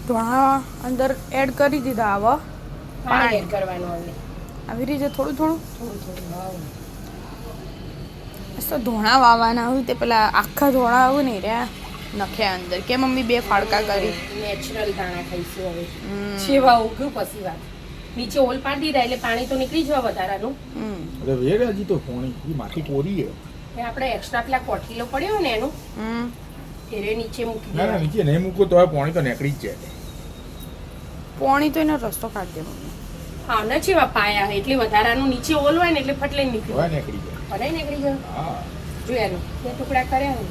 ધોણા અંદર એડ કરી દીધા આવા પાણી એડ કરવાનું હવે આવી રીતે થોડું થોડું વાવ તો ધોણા વાવવાના હોય તે પેલા આખા ધોણા આવું નહીં રહ્યા નખ્યા અંદર કે મમ્મી 2 ફાડકા કરી નેચરલ દાણા ખાઈશું હવે સેવા ઉગ્યું પછી વાત નીચે ઓલ પાડી દીધા એટલે પાણી તો નીકળી જવા વધારાનું અરે વેર હજી તો પોણી ઈ માટી કોરી હે એ આપણે એક્સ્ટ્રા પેલા કોઠીલો પડ્યો ને એનું એને નીચે મૂકી ના દેવાનું. નીચે નહીં મૂકો તો પોણી તો નીકળી જ જાય પોણી તો એનો રસ્તો કાઢી દે મમ્મી હા ન જેવા પાયા એટલે વધારાનું નીચે ઓલ હોય ને એટલે ફટલે હવે નીકળી નીકળી જાય ભરાય નીકળી જાય હા જોયાનું બે ટુકડા કર્યા ને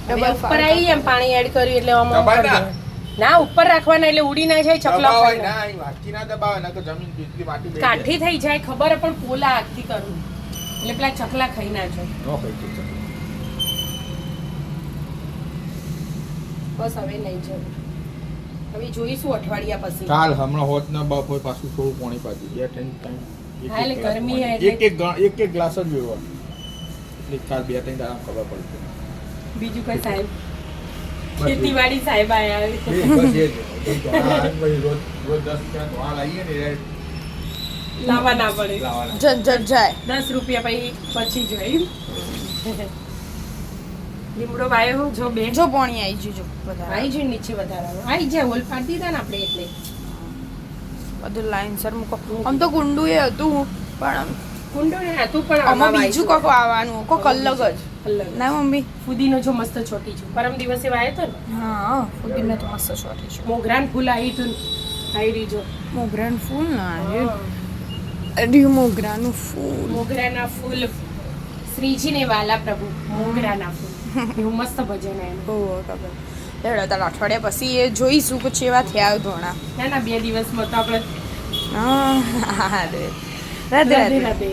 ડબલ ઉપર આવી એમ પાણી એડ કર્યું એટલે આમાં દબાય ઉપર ના. દેવાનું. ના ઉપર રાખવાના એટલે ઉડી ના જાય ચકલા દબાવાય ખાઈને. ના અહીં વાટકી ના દબાવે ના તો જમીન બીજલી માટી બેસી કાઠી થઈ જાય ખબર હે, પણ પોલા હાથથી કરવું એટલે પેલા ચકલા ખાઈ ના જાય જાય. નો ખાઈ જાય. બસ હવે નહીં જરૂર હવે જોઈશું અઠવાડિયા પછી કાલ હમણાં હોત ના બાપ હોય પાછું થોડું પાણી પાડી બે ત્રણ ટાઈમ હા, એટલે ગરમી હે એટલે- એક ગ્લાસ જ પીવો એટલે કાલ 2-3 દાડા ખબર પડશે બીજું કઈ સાહેબ બસ એ- ખેતીવાડી સાહેબ આયા બસ એ જ. ધોળા અને પછી રોજ 10 રૂપિયા ધોળા લાવીએ ને એ લાવવા ના પડે લાવવાના. જટ જાય 10 રૂપિયા પછી જોઈ લીમડો વાયો જો બે જો પોણી આવી ગયું જો બધા આવી જાય નીચે વધારાનું આવી જાય હોલ પાડી દીધા ને આપણે એટલે બધું લાઈનસર મૂકો આમ તો કુંડું એ હતું પણ કુંડો ને હતું પણ આમાં બીજું કોક આવવાનું કોક અલગ જ અલગ ના મમ્મી ફુદીનો જો મસ્ત છોટી છે પરમ દિવસે વાયો તો ને હા ફુદીને તો મસ્ત છોટી છે મોગરાન ફૂલ આવી હતું ને આવી રહી જો મોગરાનું ફૂલ ના અરે મોગરાનું ફૂલ મોગરાના ફૂલ શ્રીજીને વાલા પ્રભુ મોગરાના ફૂલ એવું મસ્ત ભજન એનું બહુ ખબર લેડો તાર અઠવાડિયા પછી એ જોઈશું કે ચેવા થયા ધોણા ના 2 દિવસમાં તો આપણે હા રાધે રાધે રાધે રાધે